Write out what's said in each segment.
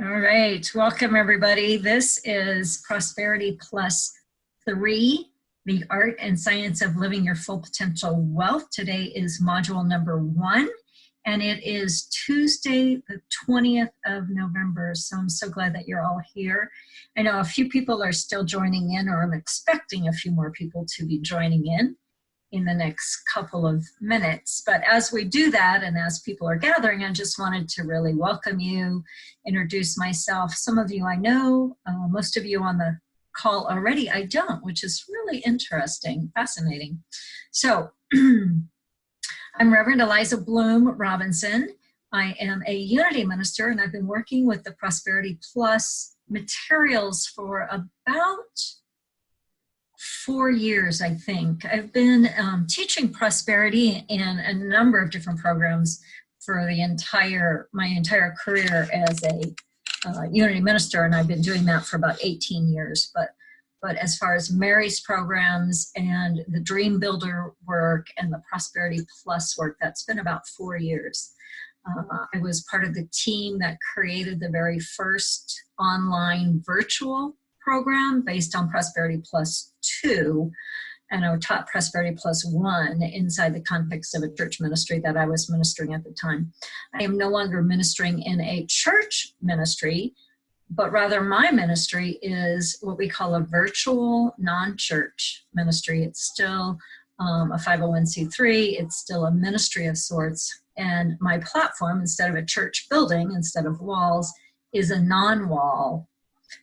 All right, welcome everybody. This is Prosperity Plus 3, the art and science of living your full potential wealth. Today is module number 1, and it is Tuesday, the 20th of November. So I'm so glad that you're all here. I know a few people are still joining in, or I'm expecting a few more people to be joining in the next couple of minutes. But as we do that, and as people are gathering, I just wanted to really welcome you, introduce myself. Some of you I know, most of you on the call already I don't, which is really interesting, fascinating. So I'm Reverend Eliza Bloom Robinson. I am a Unity minister, and I've been working with the Prosperity Plus materials for about 4 years, I think. I've been teaching prosperity in a number of different programs for my entire career as a Unity minister, and I've been doing that for about 18 years. But as far as Mary's programs and the Dream Builder work and the Prosperity Plus work, that's been about 4 years. I was part of the team that created the very first online virtual program based on Prosperity Plus 2, and I taught Prosperity Plus 1 inside the context of a church ministry that I was ministering at the time. I am no longer ministering in a church ministry, but rather my ministry is what we call a virtual non-church ministry. It's still a 501c3, it's still a ministry of sorts, and my platform, instead of a church building, instead of walls, is a non-wall,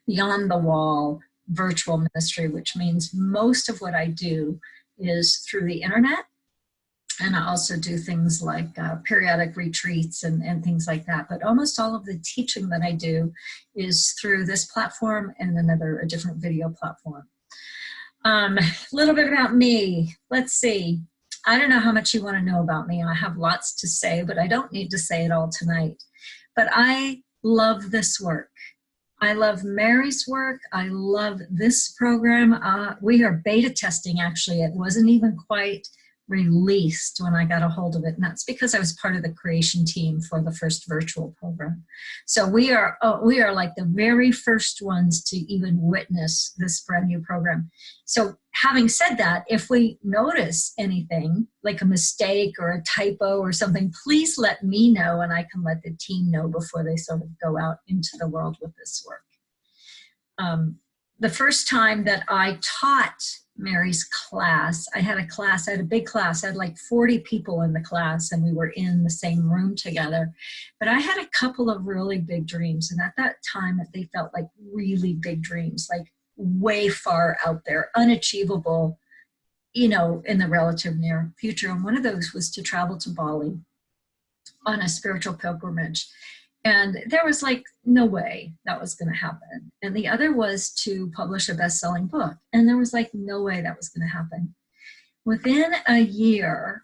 beyond the wall virtual ministry, which means most of what I do is through the internet. And I also do things like periodic retreats and things like that. But almost all of the teaching that I do is through this platform and a different video platform. A little bit about me. Let's see. I don't know how much you want to know about me. I have lots to say, but I don't need to say it all tonight. But I love this work. I love Mary's work. I love this program. We are beta testing, actually. It wasn't even quite released when I got a hold of it. And that's because I was part of the creation team for the first virtual program. So we are like the very first ones to even witness this brand new program. So having said that, if we notice anything like a mistake or a typo or something, please let me know, and I can let the team know before they sort of go out into the world with this work. The first time that I taught Mary's class, I had a big class. I had like 40 people in the class, and we were in the same room together. But I had a couple of really big dreams, and at that time they felt like really big dreams, like way far out there, unachievable, in the relative near future. And one of those was to travel to Bali on a spiritual pilgrimage. And there was like no way that was going to happen. And the other was to publish a best-selling book. And there was like no way that was going to happen. Within a year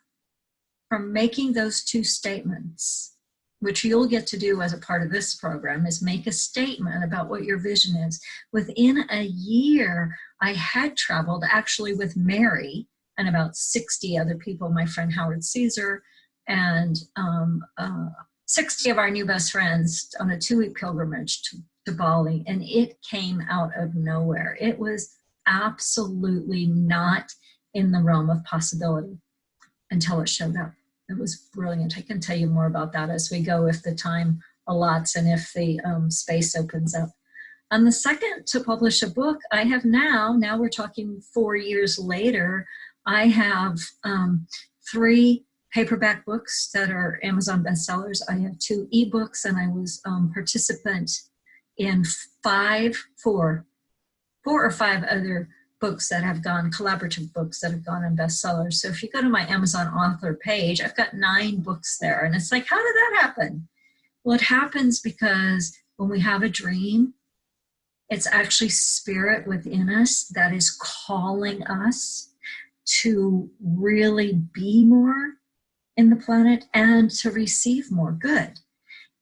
from making those two statements, which you'll get to do as a part of this program, is make a statement about what your vision is. Within a year, I had traveled actually with Mary and about 60 other people, my friend Howard Caesar, and 60 of our new best friends on a 2-week pilgrimage to Bali, and it came out of nowhere. It was absolutely not in the realm of possibility until it showed up. It was brilliant. I can tell you more about that as we go, if the time allots and if the space opens up. On the second to publish a book, I have now we're talking 4 years later, I have 3 paperback books that are Amazon bestsellers. I have 2 ebooks, and I was participant in 4 or 5 other books that have gone, collaborative books that have gone on bestsellers. So if you go to my Amazon author page, I've got 9 books there. And it's like, how did that happen? Well, it happens because when we have a dream, it's actually spirit within us that is calling us to really be more in the planet and to receive more good.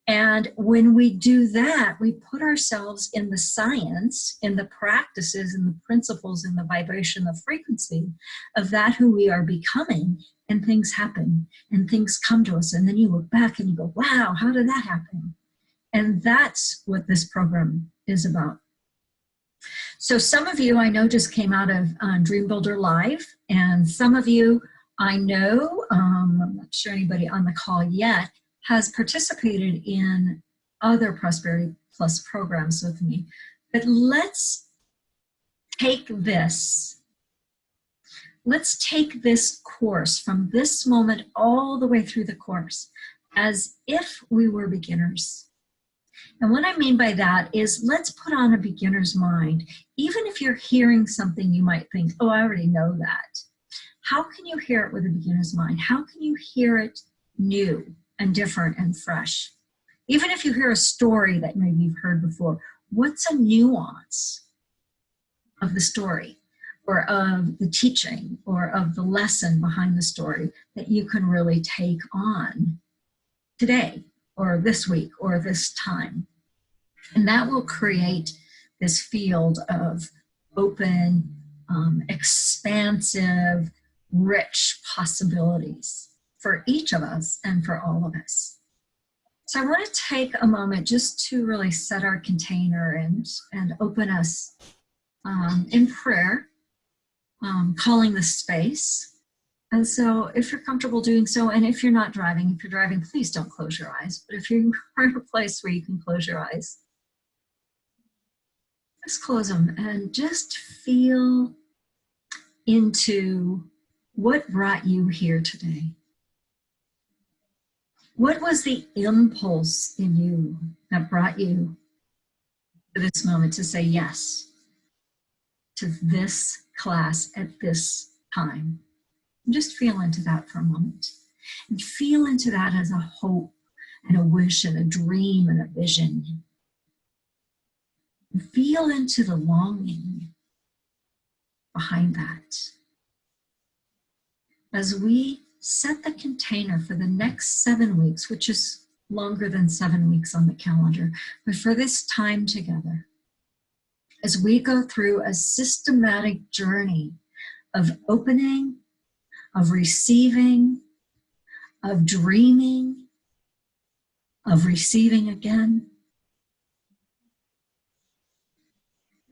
And when we do that, we put ourselves in the science, in the practices, in the principles, in the vibration, the frequency of that who we are becoming, and things happen and things come to us. And then you look back and you go, wow, how did that happen? And that's what this program is about. So some of you I know just came out of Dream Builder Live, and some of you I know, I'm not sure anybody on the call yet, has participated in other Prosperity Plus programs with me. But let's take this course from this moment all the way through the course as if we were beginners. And what I mean by that is, let's put on a beginner's mind. Even if you're hearing something you might think, oh, I already know that. How can you hear it with a beginner's mind? How can you hear it new and different and fresh? Even if you hear a story that maybe you've heard before, what's a nuance of the story or of the teaching or of the lesson behind the story that you can really take on today or this week or this time? And that will create this field of open, expansive, rich possibilities for each of us and for all of us. So I want to take a moment just to really set our container and open us in prayer, calling the space. And so if you're comfortable doing so, and if you're not driving, if you're driving, please don't close your eyes. But if you are in a place where you can close your eyes, just close them and just feel into what brought you here today. What was the impulse in you that brought you to this moment to say yes to this class at this time? And just feel into that for a moment. And feel into that as a hope and a wish and a dream and a vision. And feel into the longing behind that. As we set the container for the next 7 weeks, which is longer than 7 weeks on the calendar, but for this time together, as we go through a systematic journey of opening, of receiving, of dreaming, of receiving again.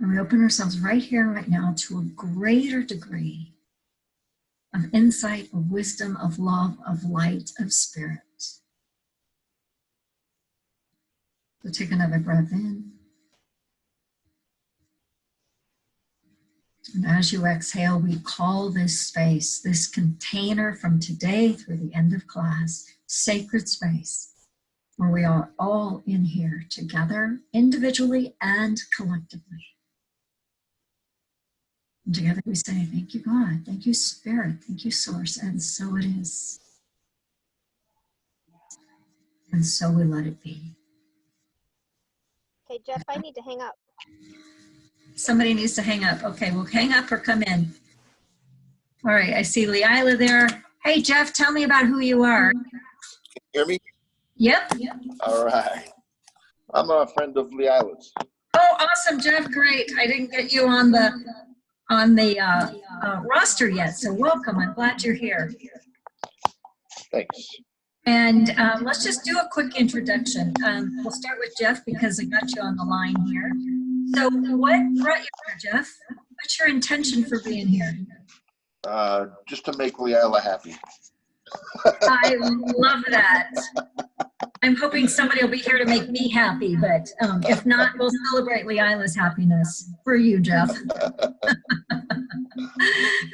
And we open ourselves right here, right now, to a greater degree of insight, of wisdom, of love, of light, of spirit. So take another breath in. And as you exhale, we call this space, this container from today through the end of class, sacred space, where we are all in here together, individually and collectively. And together we say, thank you, God, thank you, Spirit, thank you, Source, and so it is. And so we let it be. Okay, Jeff, I need to hang up. Somebody needs to hang up. Okay, well, hang up or come in. All right, I see Leila there. Hey, Jeff, tell me about who you are. Can you hear me? Yep. All right. I'm a friend of Leila's. Oh, awesome, Jeff, great. I didn't get you on the roster yet, so welcome. I'm glad you're here. Thanks. And let's just do a quick introduction. We'll start with Jeff because I got you on the line here. So what brought you here, Jeff? What's your intention for being here? Just to make Leila happy. I love that. I'm hoping somebody will be here to make me happy, but if not, we'll celebrate Leila's happiness for you, Jeff.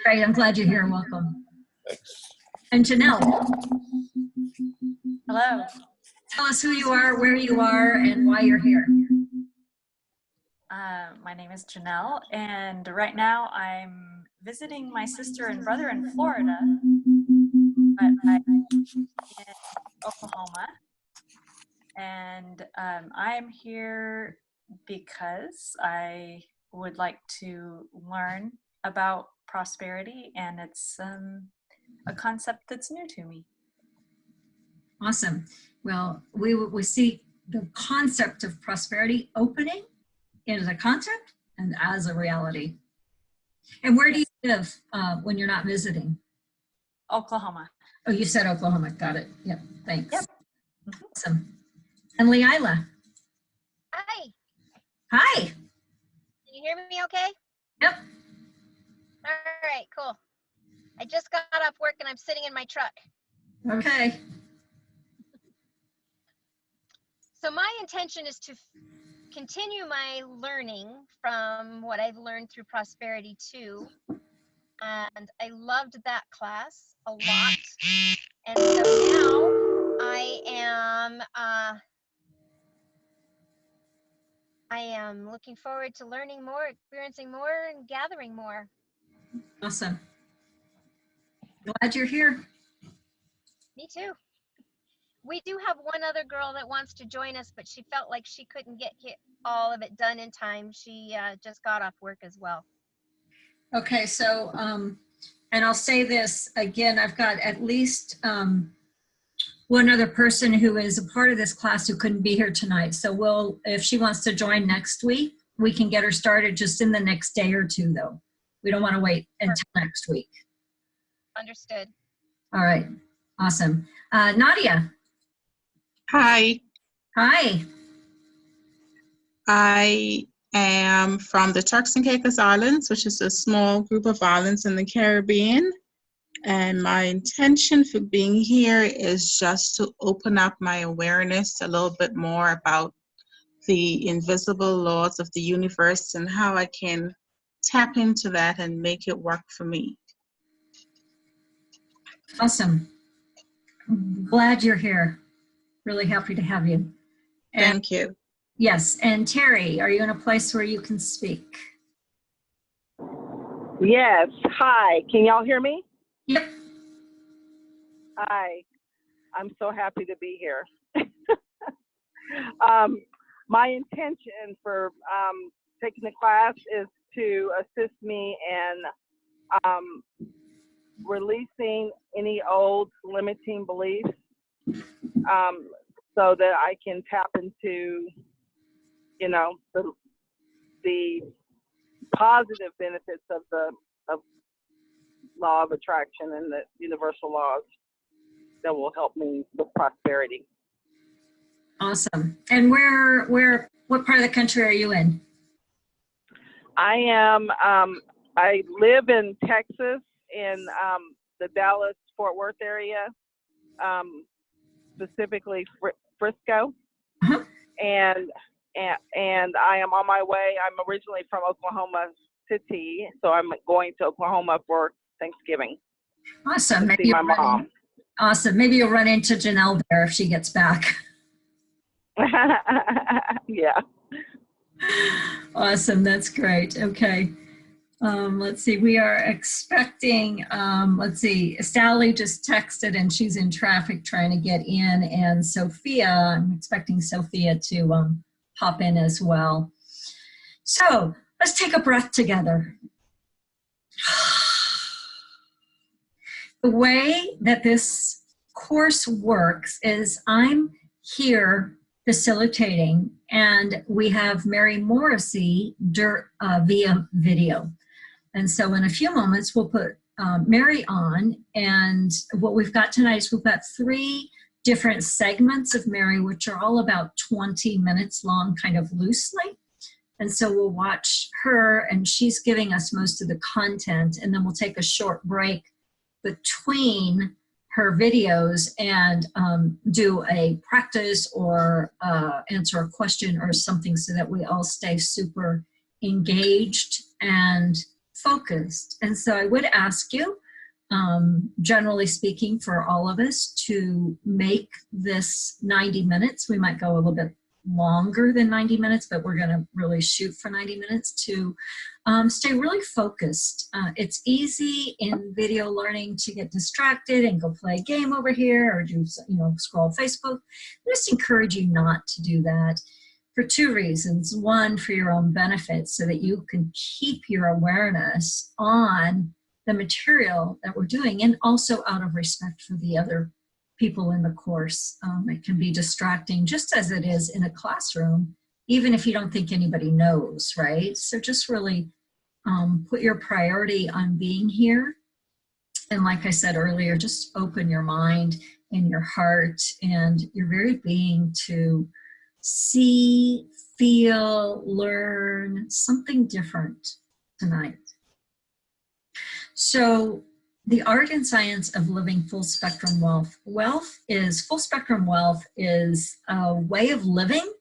Great, I'm glad you're here. Welcome. Thanks. And Janelle. Hello. Tell us who you are, where you are, and why you're here. My name is Janelle, and right now I'm visiting my sister and brother in Florida, but I'm in Oklahoma, and I'm here because I would like to learn about prosperity, and it's a concept that's new to me. Awesome. Well, we see the concept of prosperity opening as a concept and as a reality. And where do you live when you're not visiting? Oklahoma. Oh, you said Oklahoma. Got it. Yep. Thanks. Yep. Awesome. And Leila. Hi. Can you hear me okay? Yep. All right, cool. I just got off work and I'm sitting in my truck. Okay. So my intention is to continue my learning from what I've learned through Prosperity 2. And I loved that class a lot. And so now I am looking forward to learning more, experiencing more, and gathering more. Awesome. Glad you're here. Me too. We do have one other girl that wants to join us, but she felt like she couldn't get all of it done in time. She just got off work as well. Okay, so, and I'll say this again, I've got at least one other person who is a part of this class who couldn't be here tonight. So if she wants to join next week, we can get her started just in the next day or two though. We don't want to wait until next week. Understood. All right, awesome. Nadia. Hi, Hi. I am from the Turks and Caicos Islands, which is a small group of islands in the Caribbean. And my intention for being here is just to open up my awareness a little bit more about the invisible laws of the universe and how I can tap into that and make it work for me. Awesome. Glad you're here. Really happy to have you. And Thank you. yes, and Terry, are you in a place where you can speak? Yes. Hi. Can y'all hear me? Yep. Hi. I'm so happy to be here. My intention for taking the class is to assist me in releasing any old limiting beliefs so that I can tap into, you know, the positive benefits of the law of attraction and the universal laws that will help me with prosperity. Awesome. And what part of the country are you in? I am, I live in Texas in the Dallas-Fort Worth area, specifically Frisco. Uh-huh. And I am on my way. I'm originally from Oklahoma City, so I'm going to Oklahoma for Thanksgiving. Awesome. To see my mom. Awesome. Maybe you'll run into Janelle there if she gets back. Yeah. Awesome. That's great. Okay. Let's see. We are expecting, let's see, Sally just texted and she's in traffic trying to get in, and Sophia, I'm expecting Sophia to hop in as well. So let's take a breath together. The way that this course works is I'm here facilitating, and we have Mary Morrissey via video. And so in a few moments, we'll put Mary on, and what we've got tonight is we've got 3 different segments of Mary, which are all about 20 minutes long, kind of loosely. And so we'll watch her, and she's giving us most of the content, and then we'll take a short break between her videos and do a practice or answer a question or something so that we all stay super engaged and focused. And so I would ask you, generally speaking, for all of us to make this 90 minutes. We might go a little bit longer than 90 minutes, but we're going to really shoot for 90 minutes to stay really focused. It's easy in video learning to get distracted and go play a game over here or do, scroll Facebook. I just encourage you not to do that for 2 reasons. One, for your own benefit, so that you can keep your awareness on the material that we're doing, and also out of respect for the other people in the course. It can be distracting, just as it is in a classroom, even if you don't think anybody knows, right? So just really put your priority on being here. And like I said earlier, just open your mind and your heart and your very being to see, feel, learn something different tonight. So the art and science of living full spectrum wealth. Full spectrum wealth is a way of living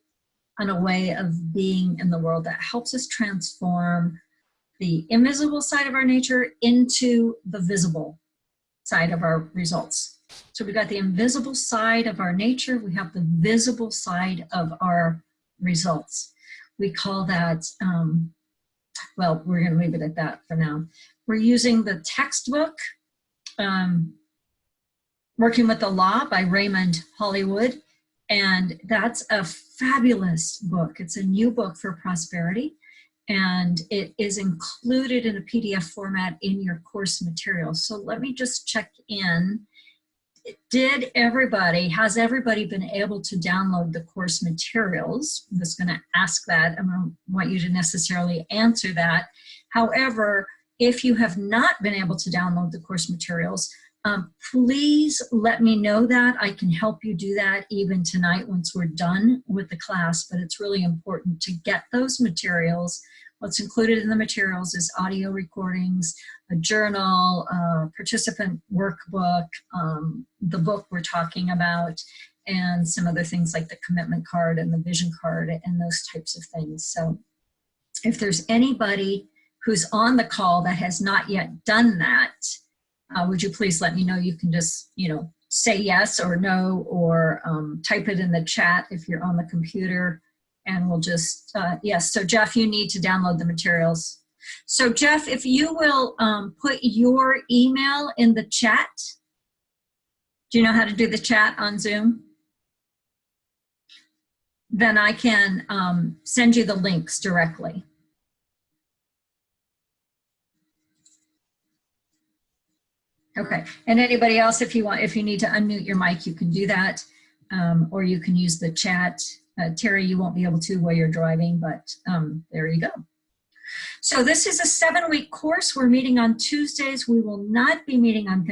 and a way of being in the world that helps us transform the invisible side of our nature into the visible side of our results. So we got the invisible side of our nature, we have the visible side of our results. We call that, well, we're going to leave it at that for now. We're using the textbook, Working with the Law by Raymond Hollywood, and that's a fabulous book. It's a new book for prosperity, and it is included in a PDF format in your course materials. So let me just check in. Has everybody been able to download the course materials? I'm just going to ask that. I don't want you to necessarily answer that. However, if you have not been able to download the course materials, please let me know that. I can help you do that even tonight once we're done with the class, but it's really important to get those materials. What's included in the materials is audio recordings, a journal, a participant workbook, the book we're talking about, and some other things like the commitment card and the vision card and those types of things. So if there's anybody who's on the call that has not yet done that, would you please let me know? You can just, say yes or no, or type it in the chat if you're on the computer, and we'll just, yes. So Jeff, you need to download the materials. So Jeff, if you will put your email in the chat. Do you know how to do the chat on Zoom? Then I can send you the links directly. Okay, and anybody else, if you need to unmute your mic, you can do that, or you can use the chat. Terry, you won't be able to while you're driving, but there you go. So this is a 7-week course. We're meeting on Tuesdays. We will not be meeting on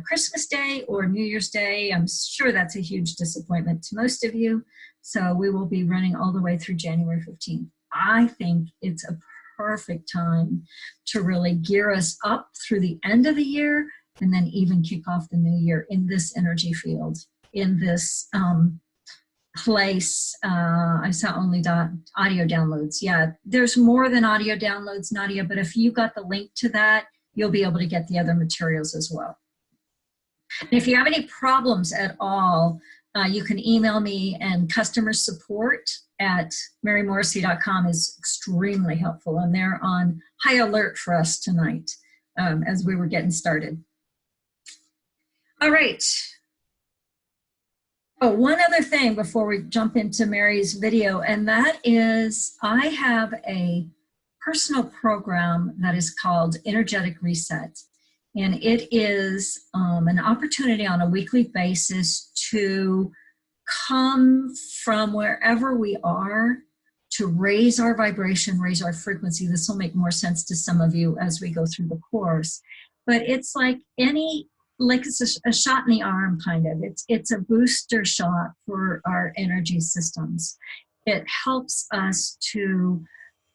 Christmas Day or New Year's Day. I'm sure that's a huge disappointment to most of you. So we will be running all the way through January 15th. I think it's a perfect time to really gear us up through the end of the year and then even kick off the new year in this energy field, in this place. I saw only audio downloads. Yeah, there's more than audio downloads, Nadia, but if you got the link to that, you'll be able to get the other materials as well. And if you have any problems at all, you can email me, and customer support at marymorrissey.com is extremely helpful, and they're on high alert for us tonight as we were getting started. All right. Oh, one other thing before we jump into Mary's video, and that is I have a personal program that is called Energetic Reset. And it is an opportunity on a weekly basis to come from wherever we are to raise our vibration, raise our frequency. This will make more sense to some of you as we go through the course. But it's like it's a shot in the arm, kind of. It's a booster shot for our energy systems. It helps us to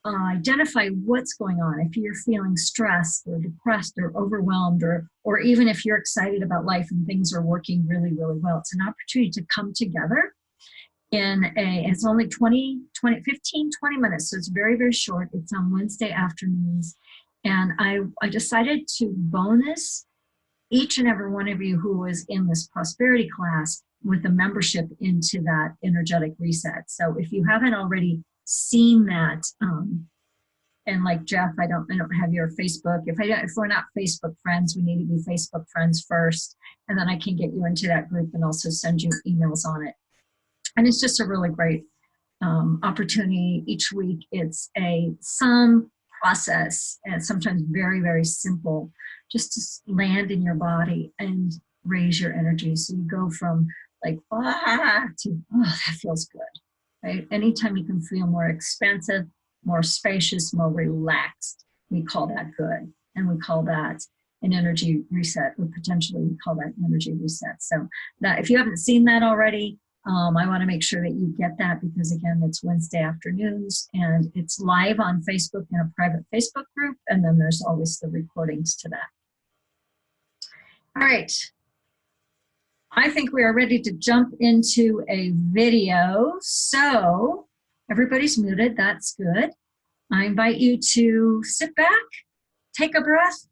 identify what's going on. If you're feeling stressed or depressed or overwhelmed, or even if you're excited about life and things are working really, really well, it's an opportunity to come together it's only 15, 20 minutes. So it's very, very short. It's on Wednesday afternoons. And I decided to bonus each and every one of you who was in this prosperity class with a membership into that energetic reset. So if you haven't already seen that, and like Jeff, I don't have your Facebook. If we're not Facebook friends, we need to be Facebook friends first, and then I can get you into that group and also send you emails on it. And it's just a really great opportunity each week. It's some process, and sometimes very, very simple, just to land in your body and raise your energy. So you go from like, to, oh, that feels good, right? Anytime you can feel more expansive, more spacious, more relaxed, we call that good. And we call that an energy reset, or potentially we call that energy reset. So that, if you haven't seen that already, I want to make sure that you get that because, again, it's Wednesday afternoons and it's live on Facebook in a private Facebook group. And then there's always the recordings to that. All right. I think we are ready to jump into a video. So everybody's muted. That's good. I invite you to sit back, take a breath,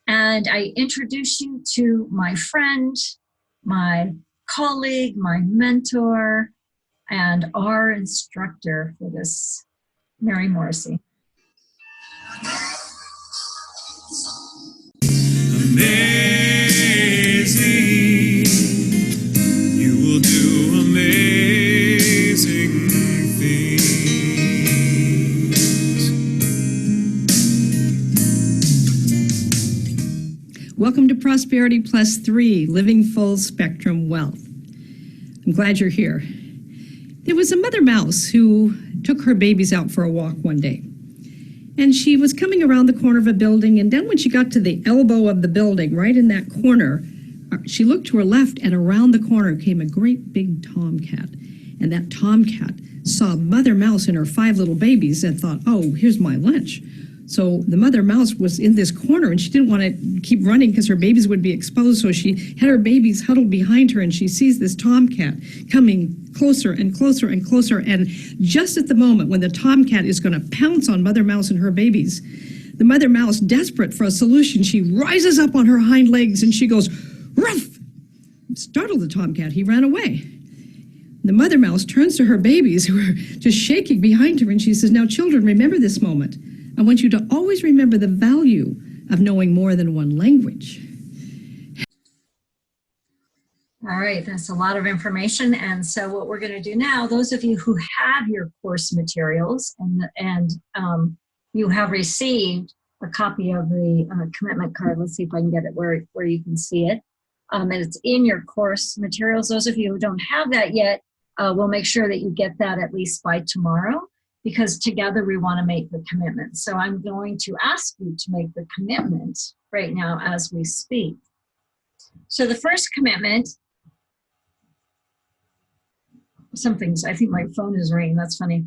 and I introduce you to my friend, my colleague, my mentor, and our instructor for this, Mary Morrissey. Amazing, you will do amazing things. Welcome to Prosperity Plus 3, Living Full Spectrum Wealth. I'm glad you're here. There was a mother mouse who took her babies out for a walk one day. And she was coming around the corner of a building, and then when she got to the elbow of the building, right in that corner, she looked to her left, and around the corner came a great big tomcat. And that tomcat saw Mother Mouse and her 5 little babies and thought, oh, here's my lunch. So the mother mouse was in this corner and she didn't want to keep running because her babies would be exposed. So she had her babies huddled behind her and she sees this tomcat coming closer and closer and closer. And just at the moment when the tomcat is going to pounce on Mother Mouse and her babies, the Mother Mouse, desperate for a solution, she rises up on her hind legs and she goes, ruff! Startled the tomcat. He ran away. The Mother Mouse turns to her babies who are just shaking behind her and she says, now children, remember this moment. I want you to always remember the value of knowing more than one language. All right, that's a lot of information. And so what we're going to do now, those of you who have your course materials and you have received a copy of the commitment card, let's see if I can get it where you can see it. And it's in your course materials. Those of you who don't have that yet, we'll make sure that you get that at least by tomorrow, because together we want to make the commitment. So I'm going to ask you to make the commitment right now as we speak. So the first commitment, I think my phone is ringing, that's funny.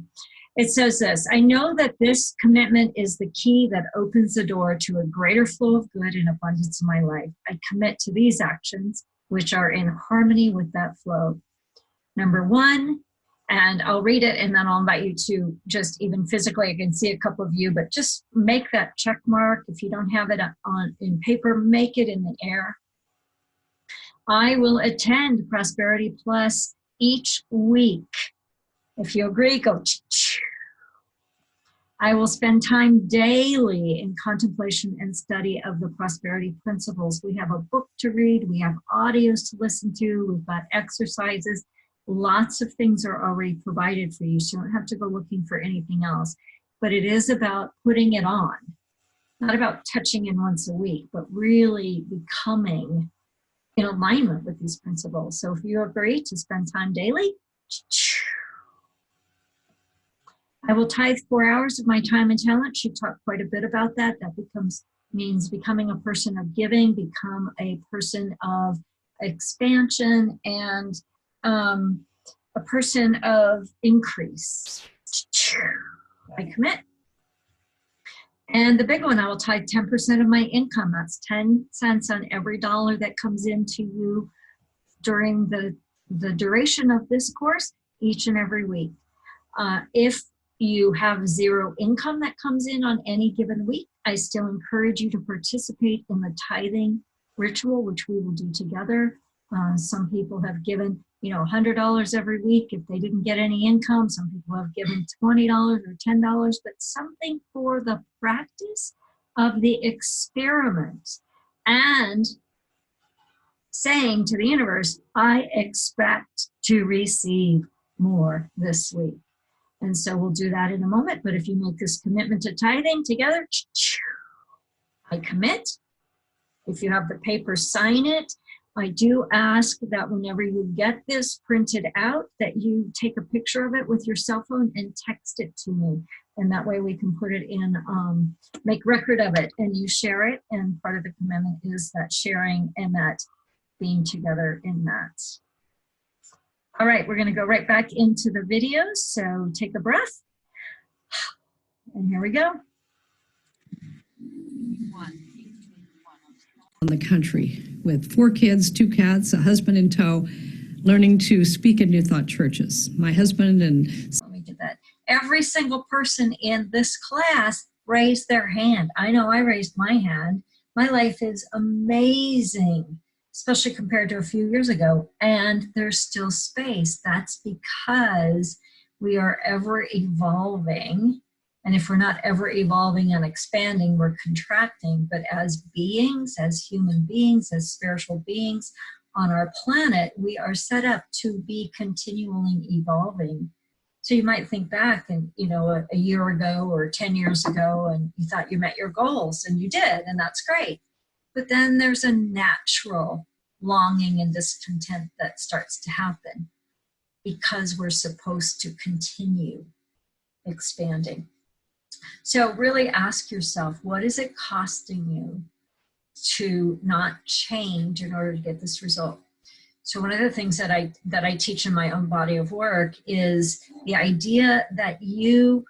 It says this, I know that this commitment is the key that opens the door to a greater flow of good and abundance in my life. I commit to these actions, which are in harmony with that flow. Number 1, and I'll read it and then I'll invite you to just even physically, I can see a couple of you, but just make that check mark. If you don't have it in paper, make it in the air. I will attend Prosperity Plus each week. If you agree, go. I will spend time daily in contemplation and study of the prosperity principles. We have a book to read, we have audios to listen to, we've got exercises. Lots of things are already provided for you, so you don't have to go looking for anything else. But it is about putting it on, not about touching in once a week, but really becoming in alignment with these principles. So if you agree to spend time daily, I will tithe 4 hours of my time and talent. She talked quite a bit about that. That means becoming a person of giving, become a person of expansion, and a person of increase. I commit. And the big one, I will tithe 10% of my income. That's 10 cents on every dollar that comes into you during the duration of this course, each and every week. If you have zero income that comes in on any given week, I still encourage you to participate in the tithing ritual, which we will do together. Some people have given, $100 every week if they didn't get any income. Some people have given $20 or $10, but something for the practice of the experiment and saying to the universe, I expect to receive more this week. And so we'll do that in a moment. But if you make this commitment to tithing together, I commit. If you have the paper, sign it. I do ask that whenever you get this printed out, that you take a picture of it with your cell phone and text it to me. And that way we can put it in, make record of it, and you share it. And part of the commitment is that sharing and that being together in that. All right, we're going to go right back into the video. So take a breath. And here we go. On the country with 4 kids, 2 cats, a husband in tow, learning to speak in New Thought churches. My husband and... Let me get that. Every single person in this class raised their hand. I know I raised my hand. My life is amazing, especially compared to a few years ago, and there's still space. That's because we are ever evolving, and if we're not ever evolving and expanding, we're contracting. But as beings, as human beings, as spiritual beings on our planet, we are set up to be continually evolving. So you might think back and, you know, a year ago or 10 years ago, and you thought you met your goals, and you did, and that's great. But then there's a natural longing and discontent that starts to happen because we're supposed to continue expanding. So really ask yourself, what is it costing you to not change in order to get this result? So one of the things that I teach in my own body of work is the idea that you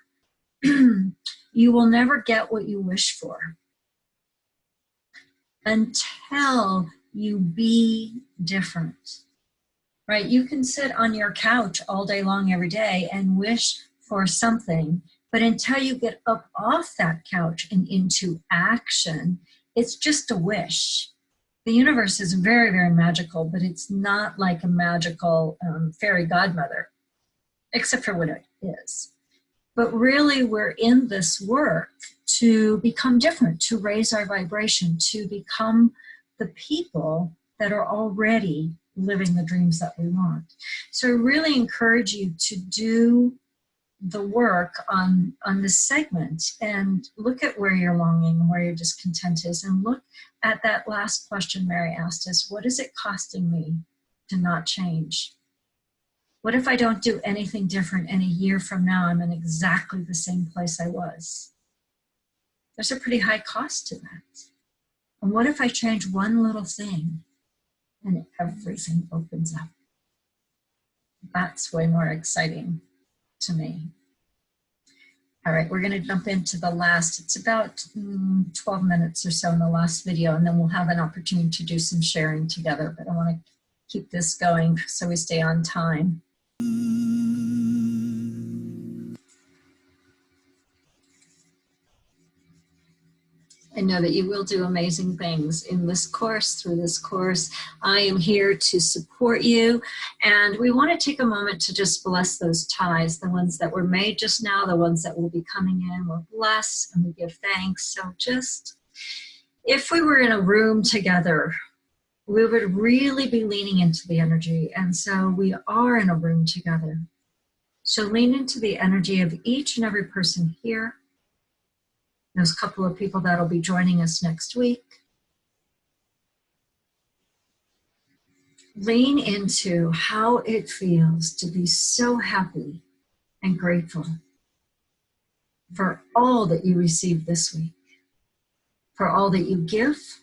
will never get what you wish for until you be different, right? You can sit on your couch all day long every day and wish for something, but until you get up off that couch and into action, it's just a wish. The universe is very, very magical, but it's not like a magical fairy godmother, except for what it is. But really, we're in this work to become different, to raise our vibration, to become the people that are already living the dreams that we want. So I really encourage you to do the work on this segment and look at where you're longing and where your discontent is, and look at that last question Mary asked us: what is it costing me to not change? What if I don't do anything different and a year from now I'm in exactly the same place I was? There's a pretty high cost to that. And what if I change one little thing and everything opens up? That's way more exciting to me. All right, we're going to jump into the last, it's about 12 minutes or so in the last video, and then we'll have an opportunity to do some sharing together, but I want to keep this going so we stay on time. I know that you will do amazing things in this course, through this course. I am here to support you, and we want to take a moment to just bless those ties, the ones that were made just now, the ones that will be coming in. We'll bless and we give thanks. So just, if we were in a room together, we would really be leaning into the energy, and so we are in a room together. So lean into the energy of each and every person here. There's a couple of people that'll be joining us next week. Lean into how it feels to be so happy and grateful for all that you received this week, for all that you give,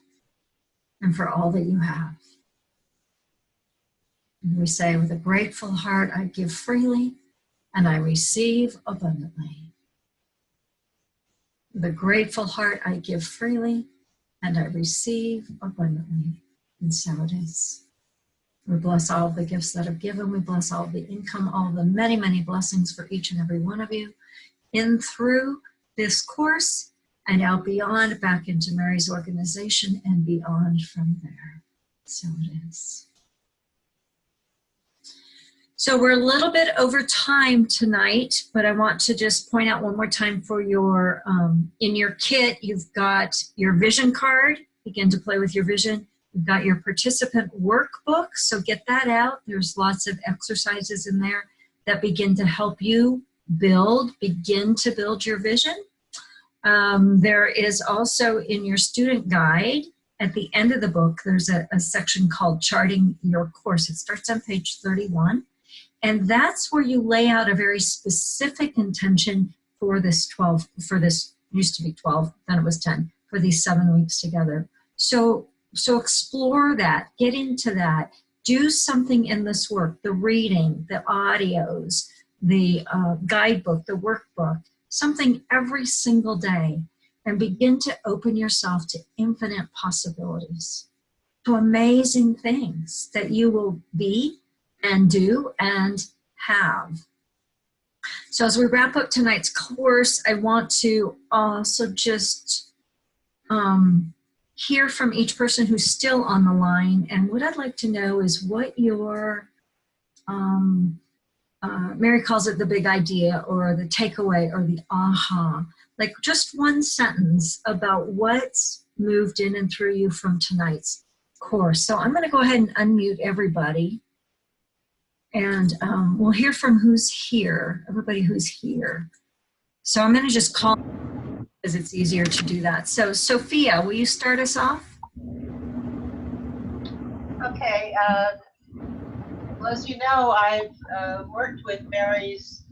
and for all that you have. And we say, with a grateful heart, I give freely and I receive abundantly. With a grateful heart, I give freely and I receive abundantly. And so it is. We bless all the gifts that are given. We bless all the income, all the many, many blessings for each and every one of you in through this course and out beyond, back into Mary's organization and beyond from there. So it is. So we're a little bit over time tonight, but I want to just point out one more time for your, in your kit, you've got your vision card, begin to play with your vision. You've got your participant workbook, so get that out. There's lots of exercises in there that begin to help you begin to build your vision. There is also in your student guide, at the end of the book, there's a section called Charting Your Course. It starts on page 31. And that's where you lay out a very specific intention for this used to be 12, then it was 10, for these 7 weeks together. So explore that, get into that, do something in this work, the reading, the audios, the guidebook, the workbook, something every single day, and begin to open yourself to infinite possibilities, to amazing things that you will be and do and have. So as we wrap up tonight's course, I want to also just hear from each person who's still on the line. And what I'd like to know is what your, Mary calls it the big idea or the takeaway or the aha, like just one sentence about what's moved in and through you from tonight's course. So I'm going to go ahead and unmute everybody. And we'll hear from who's here, everybody who's here. So I'm going to just call because it's easier to do that. So Sophia, will you start us off? Okay. Well, as you know, I've worked with Mary's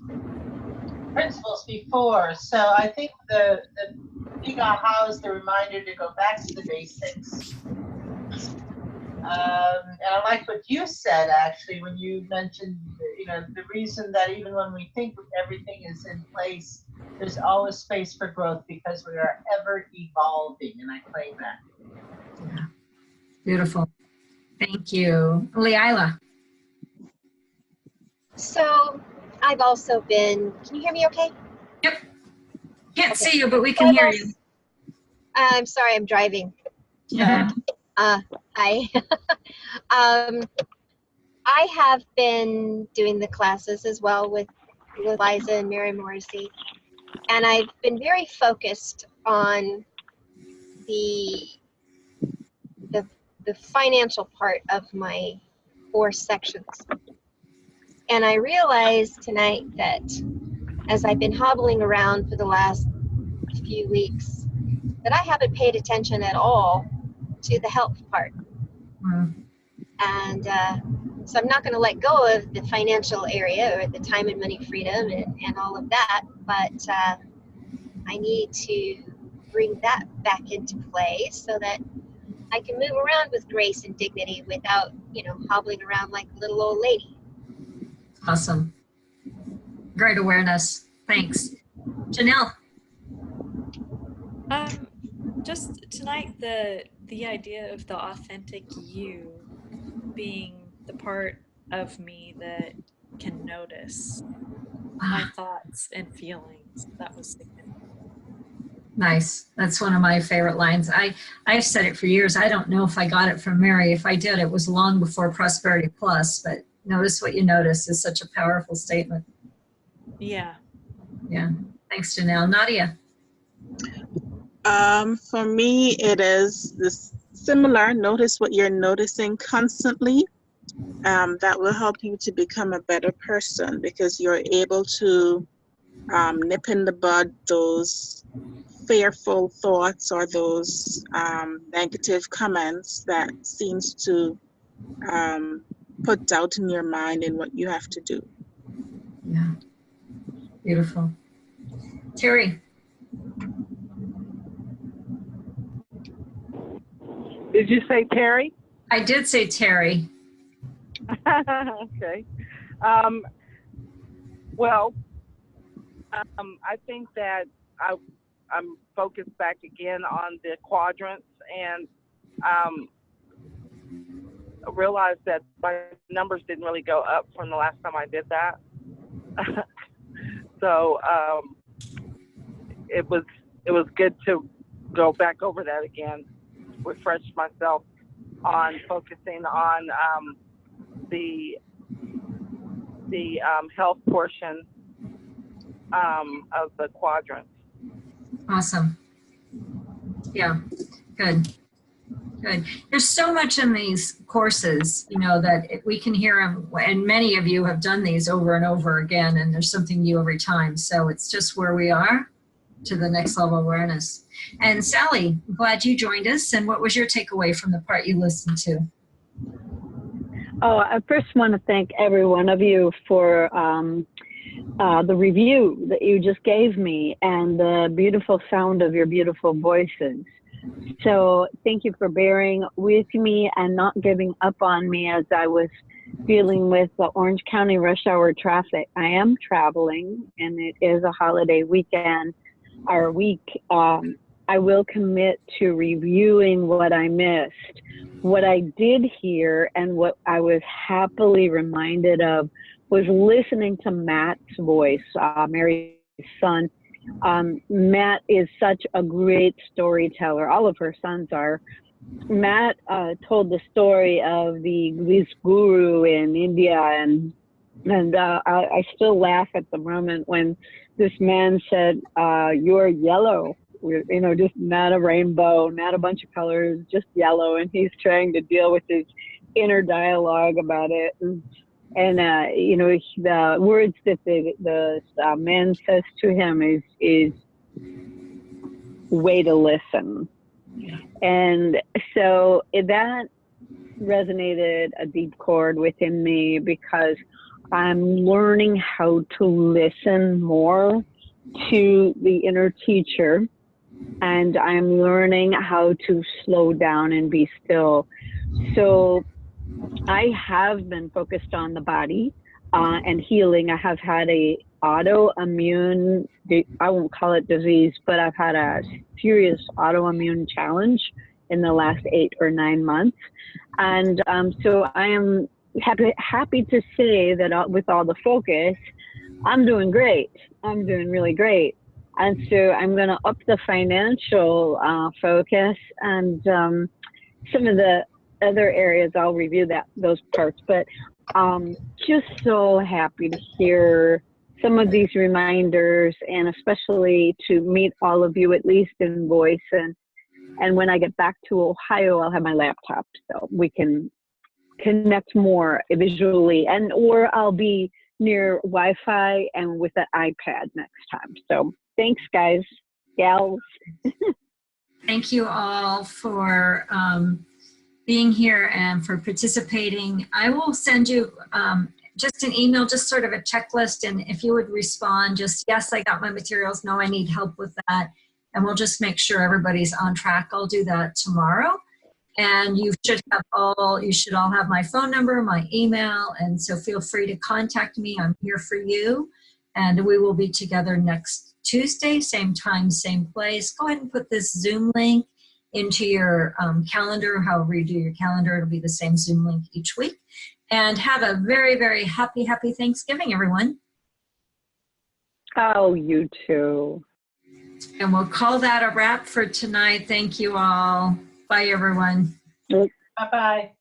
principles before, so I think the big aha is the reminder to go back to the basics. And I like what you said, actually, when you mentioned, you know, the reason that even when we think everything is in place, there's always space for growth because we are ever evolving, and I claim that. Yeah. Beautiful. Thank you. Leila. So I've also been, can you hear me okay? Yep. Can't Okay. see you, but we can hear you. I'm sorry, I'm driving. Yeah. Hi. I have been doing the classes as well with Liza and Mary Morrissey, and I've been very focused on the financial part of my 4 sections. And I realized tonight that as I've been hobbling around for the last few weeks, that I haven't paid attention at all to the health part. And so I'm not going to let go of the financial area or the time and money freedom and all of that, but I need to bring that back into play so that I can move around with grace and dignity without, you know, hobbling around like a little old lady. Awesome. Great awareness. Thanks. Janelle. Just tonight, the idea of the authentic you being the part of me that can notice my thoughts and feelings. That was significant. Nice. That's one of my favorite lines. I've said it for years. I don't know if I got it from Mary. If I did, it was long before Prosperity Plus, but notice what you notice is such a powerful statement. Yeah. Yeah. Thanks, Janelle. Nadia. For me, it is this similar. Notice what you're noticing constantly. That will help you to become a better person because you're able to nip in the bud those fearful thoughts or those negative comments that seems to put doubt in your mind in what you have to do. Yeah. Beautiful. Terry. Did you say Terry? I did say Terry. Okay. Well, I think that I'm focused back again on the quadrants, and I realized that my numbers didn't really go up from the last time I did that. So it was good to go back over that again, refresh myself on focusing on the health portion of the quadrant. Awesome. Yeah, good. Good. There's so much in these courses, you know, that we can hear them, and many of you have done these over and over again, and there's something new every time. So it's just where we are to the next level of awareness. And Sally, I'm glad you joined us. And what was your takeaway from the part you listened to? Oh, I first want to thank every one of you for the review that you just gave me and the beautiful sound of your beautiful voices. So thank you for bearing with me and not giving up on me as I was dealing with the Orange County rush hour traffic. I am traveling and it is a holiday weekend or week. I will commit to reviewing what I missed. What I did hear and what I was happily reminded of was listening to Matt's voice, Mary's son. Matt is such a great storyteller. All of her sons are. Matt told the story of this guru in India, and I still laugh at the moment when this man said, "You're yellow." Just not a rainbow, not a bunch of colors, just yellow. And he's trying to deal with his inner dialogue about it. And the words that the man says to him is way to listen. And so that resonated a deep chord within me because I'm learning how to listen more to the inner teacher, and I'm learning how to slow down and be still. So I have been focused on the body and healing. I have had a autoimmune, I won't call it disease, but I've had a serious autoimmune challenge in the last 8 or 9 months. And so I am happy to say that with all the focus, I'm doing great. I'm doing really great. And so I'm going to up the financial focus, and some of the other areas I'll review those parts. But just so happy to hear some of these reminders, and especially to meet all of you at least in voice. And when I get back to Ohio, I'll have my laptop so we can connect more visually, or I'll be near Wi-Fi and with an iPad next time. So thanks, guys, gals. Thank you all for being here and for participating. I will send you just an email, just sort of a checklist, and if you would respond, just yes, I got my materials, no, I need help with that, and we'll just make sure everybody's on track. I'll do that tomorrow. And you should all have my phone number, my email, and so feel free to contact me. I'm here for you, and we will be together next Tuesday, same time, same place. Go ahead and put this Zoom link into your calendar, however you do your calendar. It'll be the same Zoom link each week. And have a very, very happy Thanksgiving, everyone. Oh, you too. And we'll call that a wrap for tonight. Thank you all. Bye, everyone. Bye-bye.